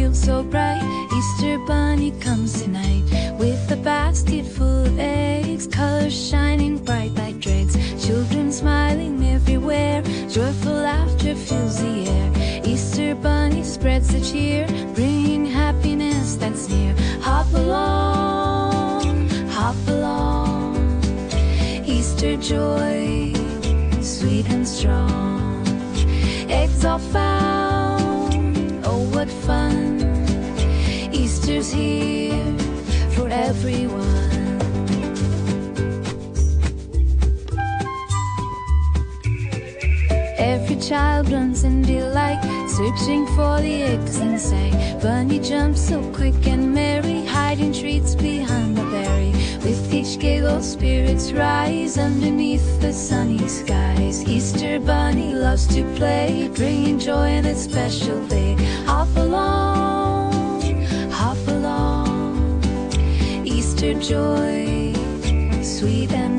feels so bright. Easter bunny comes tonight with a basket full of eggs, colors shining bright like dregs, children smiling everywhere, joyful laughter fills the air. Easter bunny spreads the cheer, bringing happiness that's near. Hop along, hop along, Easter joy, sweet and strong. Eggs all found, oh what fun, Easter's here for everyone. Every child runs in delight, searching for the eggs inside. Bunny jumps so quick and merry, hiding treats behind the berry. With each giggle, spirits rise underneath the sunny skies. Easter bunny loves to play, bringing joy in its special day. Hop along, Easter joy, sweet and